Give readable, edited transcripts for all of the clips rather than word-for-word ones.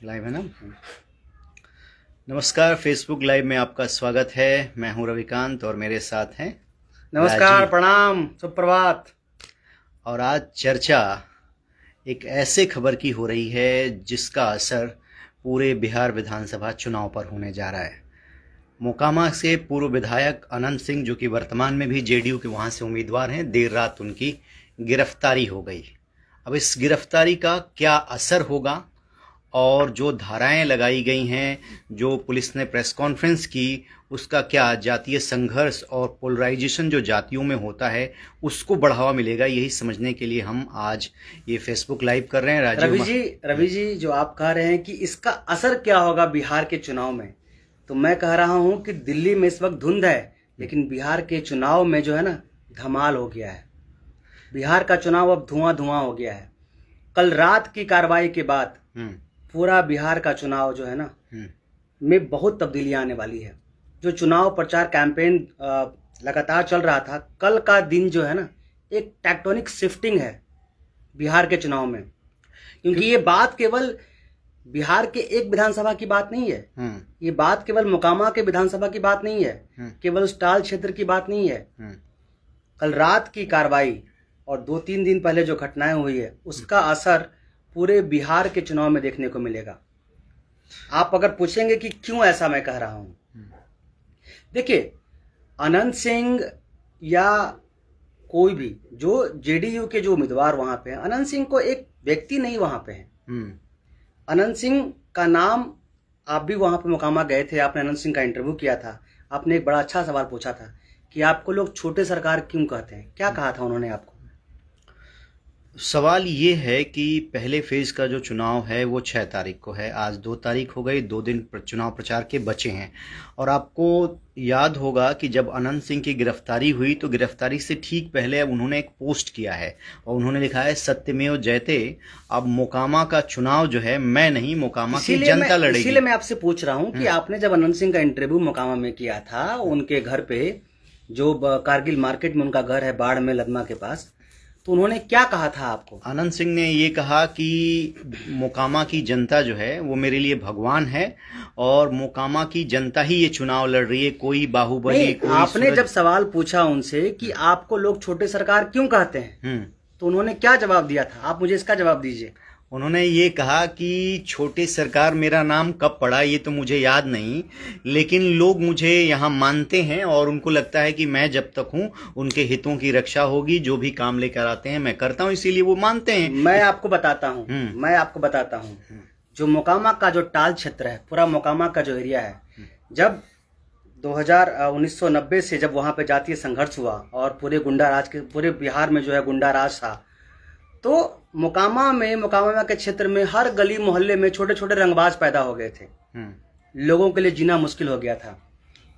Live है ना। नमस्कार, फेसबुक लाइव में आपका स्वागत है। मैं हूं रविकांत और मेरे साथ हैं नमस्कार, प्रणाम, सुप्रभात। और आज चर्चा एक ऐसे खबर की हो रही है जिसका असर पूरे बिहार विधानसभा चुनाव पर होने जा रहा है। मोकामा से पूर्व विधायक अनंत सिंह, जो कि वर्तमान में भी जेडीयू के वहां से उम्मीदवार हैं, देर रात उनकी गिरफ्तारी हो गई। अब इस गिरफ्तारी का क्या असर होगा और जो धाराएं लगाई गई हैं, जो पुलिस ने प्रेस कॉन्फ्रेंस की, उसका क्या जातीय संघर्ष और पोलराइजेशन जो जातियों में होता है उसको बढ़ावा मिलेगा, यही समझने के लिए हम आज ये फेसबुक लाइव कर रहे हैं। रवि जी, जो आप कह रहे हैं कि इसका असर क्या होगा बिहार के चुनाव में, तो मैं कह रहा हूं कि दिल्ली में इस वक्त धुंध है, लेकिन बिहार के चुनाव में जो है ना, धमाल हो गया है। बिहार का चुनाव अब धुआं धुआं हो गया है। कल रात की कार्रवाई के बाद पूरा बिहार का चुनाव जो है ना में बहुत तब्दीलियां आने वाली है। जो चुनाव प्रचार कैंपेन लगातार चल रहा था, कल का दिन जो है ना, एक टेक्टोनिक शिफ्टिंग है बिहार के चुनाव में। क्योंकि ये बात केवल बिहार के एक विधानसभा की बात नहीं है, ये बात केवल मोकामा के विधानसभा की बात नहीं है, केवल उस टाल क्षेत्र की बात नहीं है। कल रात की कार्रवाई और 2-3 दिन पहले जो घटनाएं हुई है, उसका असर पूरे बिहार के चुनाव में देखने को मिलेगा। आप अगर पूछेंगे कि क्यों ऐसा मैं कह रहा हूं, देखिए, अनंत सिंह या कोई भी जो जेडीयू के जो उम्मीदवार वहां पे हैं, अनंत सिंह को एक व्यक्ति नहीं वहां पे है। अनंत सिंह का नाम, आप भी वहां पे मोकामा गए थे, आपने अनंत सिंह का इंटरव्यू किया था, आपने एक बड़ा अच्छा सवाल पूछा था कि आपको लोग छोटे सरकार क्यों कहते हैं। क्या कहा था उन्होंने आपको? सवाल ये है कि पहले फेज का जो चुनाव है वो 6 तारीख को है, आज 2 तारीख हो गई, 2 दिन चुनाव प्रचार के बचे हैं। और आपको याद होगा कि जब अनंत सिंह की गिरफ्तारी हुई तो गिरफ्तारी से ठीक पहले अब उन्होंने एक पोस्ट किया है और उन्होंने लिखा है सत्यमेव जयते। अब मोकामा का चुनाव जो है मैं नहीं, मोकामा की जनता लड़ेगी। इसीलिए मैं आपसे पूछ रहा हूं कि आपने जब अनंत सिंह का इंटरव्यू मोकामा में किया था, उनके घर पे, जो कारगिल मार्केट में उनका घर है, बाढ़ में, लदमा के पास, तो उन्होंने क्या कहा था आपको? अनंत सिंह ने ये कहा कि मोकामा की जनता जो है वो मेरे लिए भगवान है और मोकामा की जनता ही ये चुनाव लड़ रही है, कोई बाहुबली, कोई। आपने जब सवाल पूछा उनसे कि आपको लोग छोटे सरकार क्यों कहते हैं, तो उन्होंने क्या जवाब दिया था? आप मुझे इसका जवाब दीजिए। उन्होंने ये कहा कि छोटे सरकार मेरा नाम कब पड़ा ये तो मुझे याद नहीं, लेकिन लोग मुझे यहाँ मानते हैं और उनको लगता है कि मैं जब तक हूँ उनके हितों की रक्षा होगी, जो भी काम लेकर आते हैं मैं करता हूँ, इसीलिए वो मानते हैं। मैं आपको बताता हूँ जो मोकामा का जो टाल क्षेत्र है, पूरा मोकामा का जो एरिया है, जब 1990 से जब वहाँ पे जातीय संघर्ष हुआ और पूरे गुंडा के पूरे बिहार में जो है गुंडा राज था, तो मोकामा के क्षेत्र में हर गली मोहल्ले में छोटे छोटे रंगबाज पैदा हो गए थे। लोगों के लिए जीना मुश्किल हो गया था।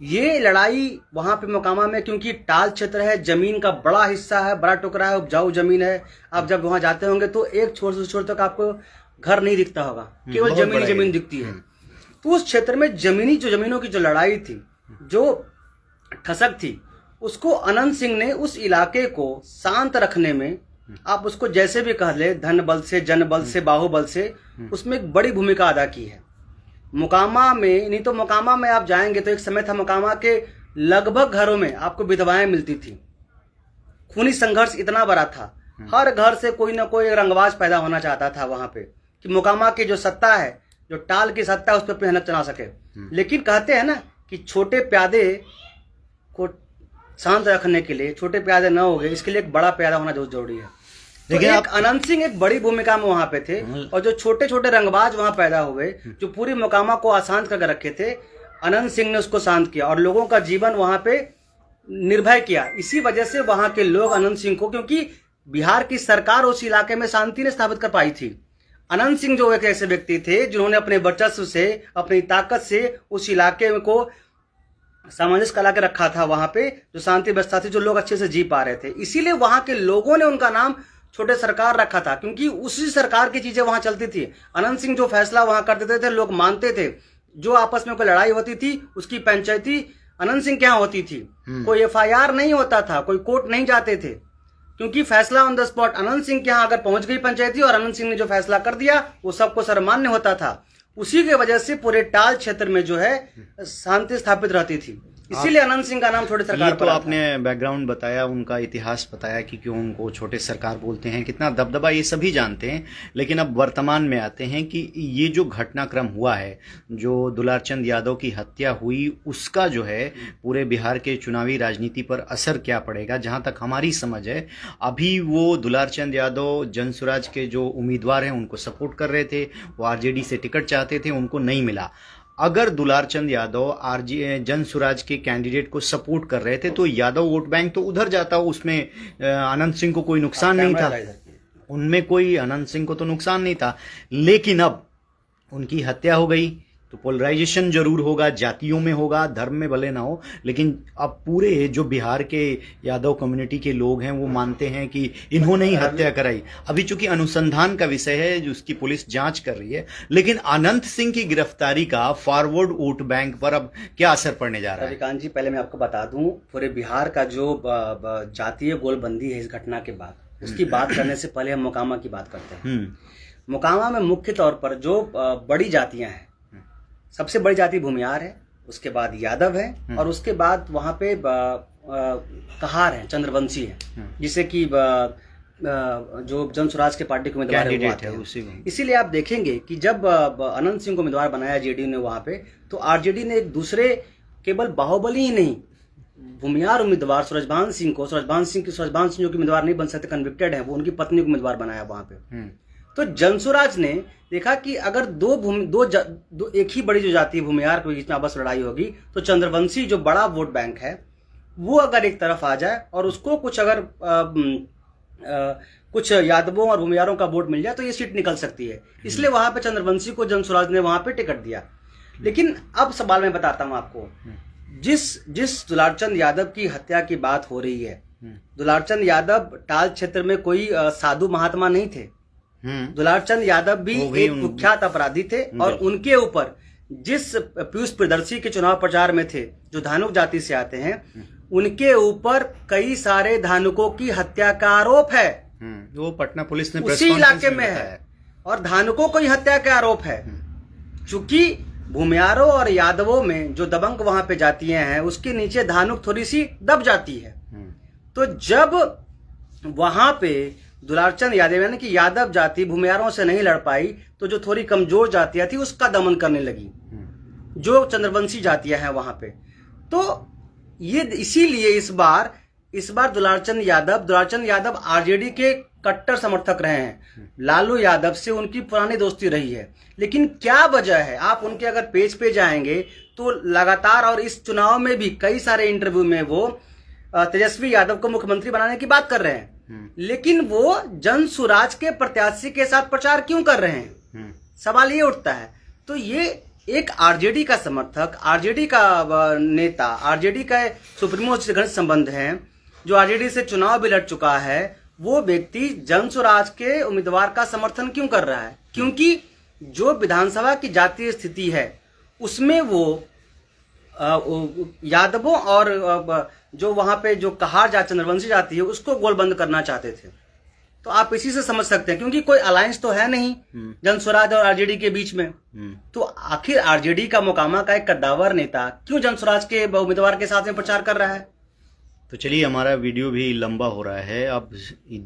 ये लड़ाई वहां पे मोकामा में, क्योंकि टाल क्षेत्र है, जमीन का बड़ा हिस्सा है, बड़ा टुकड़ा है, उपजाऊ जमीन है। आप जब वहां जाते होंगे तो एक छोर से छोर तक आपको घर नहीं दिखता होगा, केवल जमीन दिखती है। तो उस क्षेत्र में जमीनों की जो लड़ाई थी, जो ठसक थी, उसको अनंत सिंह ने उस इलाके को शांत रखने में, आप उसको जैसे भी कह ले, धन बल से, जन बल से, बाहुबल से, उसमें एक बड़ी भूमिका अदा की है। मोकामा में, नहीं तो मोकामा में आप जाएंगे तो एक समय था मोकामा के लगभग घरों में आपको विधवाएं मिलती थी। खूनी संघर्ष इतना बड़ा था, हर घर से कोई ना कोई रंगबाज पैदा होना चाहता था वहां पे, कि मोकामा की जो सत्ता है, जो टाल की सत्ता है, उस पर मेहनत चला सके। लेकिन कहते हैं ना कि छोटे प्यादे को शांत रखने के लिए, छोटे प्यादे न हो गए, इसके लिए एक बड़ा प्यादा होना बहुत जरूरी है। लेकिन तो अनंत सिंह एक बड़ी भूमिका में वहां पे थे, और जो छोटे छोटे रंगबाज वहां पैदा हुए, जो पूरी मोकामा को अशांत करके रखे थे, अनंत सिंह ने उसको शांत किया और लोगों का जीवन वहां पे निर्भय किया। इसी वजह से वहां के लोग अनंत सिंह को, क्योंकि बिहार की सरकार उस इलाके में शांति ने स्थापित कर पाई थी। अनंत सिंह जो एक ऐसे व्यक्ति थे जिन्होंने अपने वर्चस्व से, अपनी ताकत से उस इलाके को सामंजस्य कला के रखा था। वहां पे जो शांति व्यवस्था थी, जो लोग अच्छे से जी पा रहे थे, इसीलिए वहां के लोगों ने उनका नाम छोटे सरकार रखा था, क्योंकि उसी सरकार की चीजें वहां चलती थी। अनंत सिंह जो फैसला वहां कर देते थे, लोग मानते थे। जो आपस में कोई लड़ाई होती थी, उसकी पंचायती अनंत सिंह के यहाँ होती थी। कोई एफआईआर नहीं होता था, कोई कोर्ट नहीं जाते थे, क्योंकि फैसला on the spot Anant Singh के यहाँ अगर पहुंच गई पंचायती और अनंत सिंह ने जो फैसला कर दिया वो सबको सर्वमान्य होता था। उसी की वजह से पूरे टाल क्षेत्र में जो है शांति स्थापित रहती थी। इसीलिए अनंत सिंह का नाम छोटे सरकार ये तो आपने बैकग्राउंड बताया, उनका इतिहास बताया कि क्यों उनको छोटे सरकार बोलते हैं, कितना दबदबा, ये सभी जानते हैं। लेकिन अब वर्तमान में आते हैं कि ये जो घटनाक्रम हुआ है, जो दुलारचंद यादव की हत्या हुई, उसका जो है पूरे बिहार के चुनावी राजनीति पर असर क्या पड़ेगा। जहां तक हमारी समझ है, अभी वो दुलारचंद यादव जनसुराज के जो उम्मीदवार हैं उनको सपोर्ट कर रहे थे, वो आरजेडी से टिकट चाहते थे, उनको नहीं मिला। अगर दुलारचंद यादव जनसुराज के कैंडिडेट को सपोर्ट कर रहे थे तो यादव वोट बैंक तो उधर जाता, उसमें अनंत सिंह को कोई नुकसान नहीं था, उनमें कोई अनंत सिंह को तो नुकसान नहीं था। लेकिन अब उनकी हत्या हो गई तो पोलराइजेशन जरूर होगा, जातियों में होगा, धर्म में भले ना हो, लेकिन अब पूरे जो बिहार के यादव कम्युनिटी के लोग हैं वो मानते हैं कि इन्होंने ही हत्या कराई। अभी चूंकि अनुसंधान का विषय है, जो उसकी पुलिस जांच कर रही है, लेकिन अनंत सिंह की गिरफ्तारी का फॉरवर्ड वोट बैंक पर अब क्या असर पड़ने जा रहा है? रविकांत जी, पहले मैं आपको बता दूं, पूरे बिहार का जो जातीय गोलबंदी है इस घटना के बाद, उसकी बात करने से पहले हम मोकामा की बात करते हैं। मोकामा में मुख्य तौर पर जो बड़ी जातियां हैं, सबसे बड़ी जाति भूमियार है, उसके बाद यादव है, और उसके बाद वहां पे कहार है, चंद्रवंशी है, जिसे कि जो जनसुराज के पार्टी के उम्मीदवार है। इसीलिए आप देखेंगे कि जब अनंत सिंह को उम्मीदवार बनाया जेडीयू ने वहां पे, तो आरजेडी ने एक दूसरे केवल बाहुबली ही नहीं, भूमियार उम्मीदवार सूरजभान सिंह जो कि उम्मीदवार नहीं बन सकते, कन्विक्टेड है, वो उनकी पत्नी को उम्मीदवार बनाया वहां पे। तो जनसुराज ने देखा कि अगर दो एक ही बड़ी जो जाति भूमियार के बीच में आपस लड़ाई होगी, तो चंद्रवंशी जो बड़ा वोट बैंक है वो अगर एक तरफ आ जाए और उसको कुछ अगर कुछ यादवों और भूमियारों का वोट मिल जाए तो ये सीट निकल सकती है। इसलिए वहां पे चंद्रवंशी को जनसुराज ने वहां पे टिकट दिया। लेकिन अब सवाल मैं बताता हूं आपको, जिस दुलारचंद यादव की हत्या की बात हो रही है, दुलारचंद यादव टाल क्षेत्र में कोई साधु महात्मा नहीं थे। दुलारचंद यादव भी एक कुख्यात अपराधी थे, और उनके ऊपर जिस पीयूष प्रियदर्शी के चुनाव प्रचार में थे, जो धानुक जाति से आते हैं, उनके ऊपर कई सारे धानुकों की हत्या का आरोप है। वो पटना पुलिस ने उसी इलाके में है, और धानुकों को ही हत्या का आरोप है। चूंकि भूमियारों और यादवों में जो दबंग वहां पे जातियां हैं, उसके नीचे धानुक थोड़ी सी दब जाती है। तो जब वहां पे दुलारचंद यादव, यानी कि यादव जाति भूमियारों से नहीं लड़ पाई, तो जो थोड़ी कमजोर जातियां थी उसका दमन करने लगी, जो चंद्रवंशी जातियां हैं वहां पे। तो ये इसीलिए इस बार दुलारचंद यादव आरजेडी के कट्टर समर्थक रहे हैं। लालू यादव से उनकी पुरानी दोस्ती रही है, लेकिन क्या वजह है, आप उनके अगर पेज पे जाएंगे तो लगातार, और इस चुनाव में भी कई सारे इंटरव्यू में वो तेजस्वी यादव को मुख्यमंत्री बनाने की बात कर रहे हैं, लेकिन वो जनसुराज के प्रत्याशी के साथ प्रचार क्यों कर रहे हैं? सवाल ये उठता है। तो ये एक आरजेडी का समर्थक, आरजेडी का नेता, आरजेडी का सुप्रीमो से घनिष्ठ संबंध है, जो आरजेडी से चुनाव भी लड़ चुका है, वो व्यक्ति जनसुराज के उम्मीदवार का समर्थन क्यों कर रहा है? क्योंकि जो विधानसभा की जातीय स्थिति है उसमें वो यादवों और जो वहां पे जो कहार जाति, चंद्रवंशी जाति है, उसको गोलबंद करना चाहते थे। तो आप इसी से समझ सकते हैं, क्योंकि कोई अलायंस तो है नहीं जनसुराज और आरजेडी के बीच में। तो आखिर आरजेडी का मोकामा का एक कद्दावर नेता क्यों जनसुराज के उम्मीदवार के साथ में प्रचार कर रहा है? तो चलिए, हमारा वीडियो भी लंबा हो रहा है। अब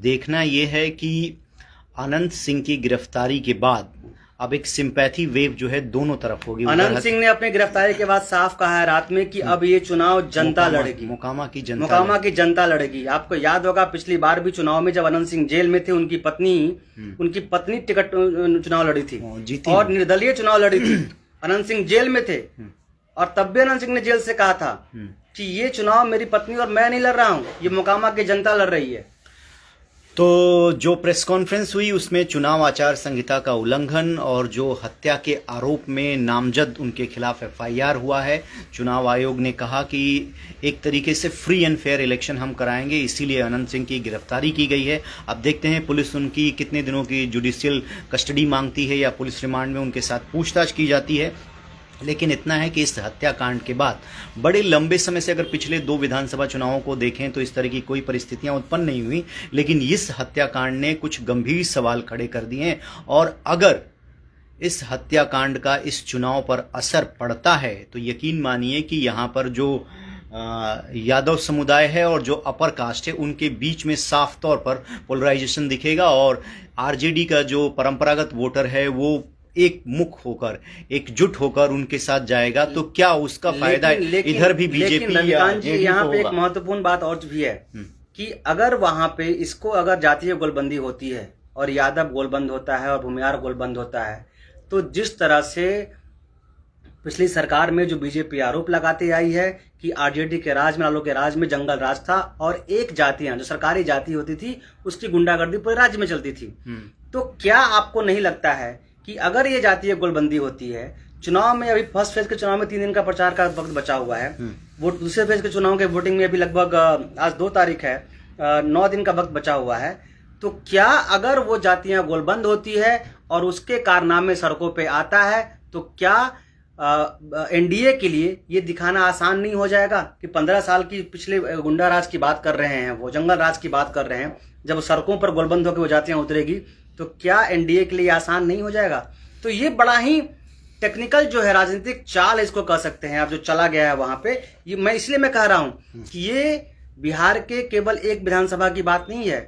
देखना यह है कि अनंत सिंह की गिरफ्तारी के बाद अब एक सिंपैथी वेव जो है दोनों तरफ होगी। अनंत सिंह ने अपने गिरफ्तारी के बाद साफ कहा है रात में कि अब ये चुनाव जनता लड़ेगी, मोकामा की जनता लड़ेगी। आपको याद होगा पिछली बार भी चुनाव में जब अनंत सिंह जेल में थे, उनकी पत्नी टिकट चुनाव लड़ी थी और निर्दलीय चुनाव लड़ी थी। अनंत सिंह जेल में थे, और तब भी अनंत सिंह ने जेल से कहा था कि ये चुनाव मेरी पत्नी और मैं नहीं लड़ रहा हूं, ये मोकामा की जनता लड़ रही है। तो जो प्रेस कॉन्फ्रेंस हुई उसमें चुनाव आचार संहिता का उल्लंघन और जो हत्या के आरोप में नामजद उनके खिलाफ एफआईआर हुआ है। चुनाव आयोग ने कहा कि एक तरीके से फ्री एंड फेयर इलेक्शन हम कराएंगे, इसीलिए अनंत सिंह की गिरफ्तारी की गई है। अब देखते हैं पुलिस उनकी कितने दिनों की जुडिशियल कस्टडी मांगती है या पुलिस रिमांड में उनके साथ पूछताछ की जाती है। लेकिन इतना है कि इस हत्याकांड के बाद बड़े लंबे समय से अगर पिछले 2 विधानसभा चुनावों को देखें तो इस तरह की कोई परिस्थितियां उत्पन्न नहीं हुई, लेकिन इस हत्याकांड ने कुछ गंभीर सवाल खड़े कर दिए हैं। और अगर इस हत्याकांड का इस चुनाव पर असर पड़ता है तो यकीन मानिए कि यहाँ पर जो यादव समुदाय है और जो अपर कास्ट है उनके बीच में साफ तौर पर पोलराइजेशन दिखेगा और आरजेडी का जो परंपरागत वोटर है वो एक मुख होकर एकजुट होकर उनके साथ जाएगा। तो क्या उसका फायदा इधर भी बीजेपी या जेडीयू यहाँ को पे एक होगा? महत्वपूर्ण बात और भी है कि अगर वहां पे इसको अगर जातीय गोलबंदी होती है और यादव गोलबंद होता है और भूमियार गोलबंद होता है तो जिस तरह से पिछली सरकार में जो बीजेपी आरोप लगाती आई है कि आरजेडी के राज में, लालू के राज में जंगल राज था और एक जातियां जो सरकारी जाति होती थी उसकी गुंडागर्दी पूरे राज्य में चलती थी। तो क्या आपको नहीं लगता है कि अगर ये जातीय गोलबंदी होती है, चुनाव में अभी फर्स्ट फेज के चुनाव में 3 दिन का प्रचार का वक्त बचा हुआ है, वो दूसरे फेज के चुनाव के वोटिंग में अभी लगभग आज 2 तारीख है, 9 दिन का वक्त बचा हुआ है, तो क्या अगर वो जातियां गोलबंद होती है और उसके कारनामे सड़कों पे आता है तो क्या एनडीए के लिए ये दिखाना आसान नहीं हो जाएगा कि 15 साल की पिछले गुंडा राज की बात कर रहे हैं, वो जंगल राज की बात कर रहे हैं, जब सड़कों पर गोलबंद होकर वो जातियां उतरेगी तो क्या एनडीए के लिए आसान नहीं हो जाएगा? तो ये बड़ा ही टेक्निकल जो है राजनीतिक चाल इसको कह सकते हैं आप, जो चला गया है वहां पे। ये मैं इसलिए मैं कह रहा हूं कि ये बिहार के केवल एक विधानसभा की बात नहीं है,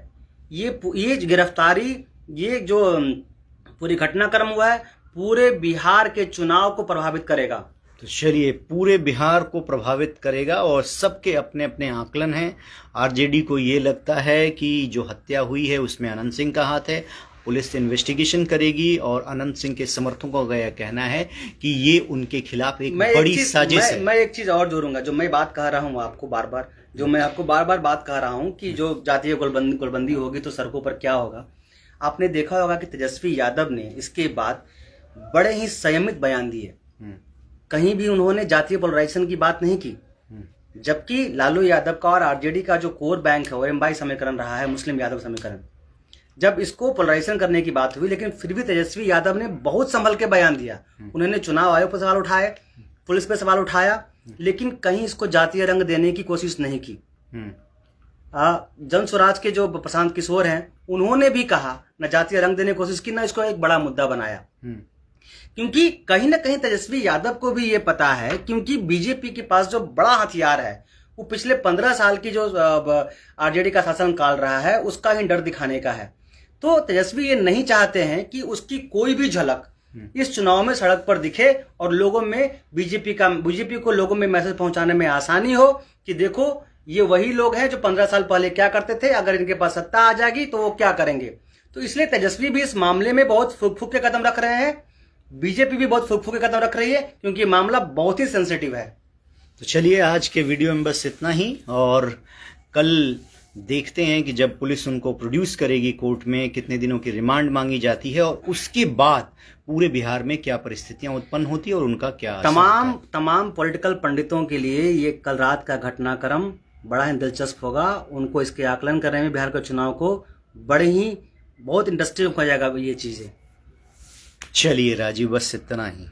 ये गिरफ्तारी, ये जो पूरी घटनाक्रम हुआ है पूरे बिहार के चुनाव को प्रभावित करेगा। तो चलिए, पूरे बिहार को प्रभावित करेगा और सबके अपने अपने आकलन हैं। आरजेडी को ये लगता है कि जो हत्या हुई है उसमें अनंत सिंह का हाथ है, पुलिस इन्वेस्टिगेशन करेगी और अनंत सिंह के समर्थकों का यह कहना है कि ये उनके खिलाफ एक बड़ी साजिश है। मैं एक चीज और जोड़ूंगा, जो मैं बात कह रहा हूँ आपको बार बार बात कह रहा हूँ कि जो जातीय गोलबंदी होगी तो सड़कों पर क्या होगा। आपने देखा होगा कि तेजस्वी यादव ने इसके बाद बड़े ही संयमित बयान दिए, कहीं भी उन्होंने जातीय पोलराइजेशन की बात नहीं की, जबकि लालू यादव का और आरजेडी का जो कोर बैंक है वो एमवाई समीकरण रहा है, मुस्लिम यादव समीकरण। जब इसको पोलराइजेशन करने की बात हुई लेकिन फिर भी तेजस्वी यादव ने बहुत संभल के बयान दिया। उन्होंने चुनाव आयोग पर सवाल उठाए, पुलिस पर सवाल उठाया, लेकिन कहीं इसको जातीय रंग देने की कोशिश नहीं की। जन स्वराज के जो प्रशांत किशोर हैं उन्होंने भी कहा, न जातीय रंग देने की कोशिश की, न इसको एक बड़ा मुद्दा बनाया, क्योंकि कहीं ना कहीं तेजस्वी यादव को भी ये पता है, क्योंकि बीजेपी के पास जो बड़ा हथियार है वो पिछले 15 साल की जो आरजेडी का शासन काल रहा है उसका ही डर दिखाने का है। तो तेजस्वी ये नहीं चाहते हैं कि उसकी कोई भी झलक इस चुनाव में सड़क पर दिखे और लोगों में बीजेपी को लोगों में मैसेज पहुंचाने में आसानी हो कि देखो ये वही लोग हैं जो 15 साल पहले क्या करते थे, अगर इनके पास सत्ता आ जाएगी तो वो क्या करेंगे। तो इसलिए तेजस्वी भी इस मामले में बहुत फूक के कदम रख रहे हैं, बीजेपी भी बहुत फूक के कदम रख रही है, क्योंकि ये मामला बहुत ही सेंसिटिव है। तो चलिए, आज के वीडियो में बस इतना ही और कल देखते हैं कि जब पुलिस उनको प्रोड्यूस करेगी कोर्ट में, कितने दिनों की रिमांड मांगी जाती है और उसके बाद पूरे बिहार में क्या परिस्थितियां उत्पन्न होती है और उनका क्या तमाम पॉलिटिकल पंडितों के लिए ये कल रात का घटनाक्रम बड़ा ही दिलचस्प होगा। उनको इसके आकलन करने में बिहार के चुनाव को बहुत इंटरेस्टिंग हो जाएगा ये चीजें। चलिए राजीव, बस इतना ही।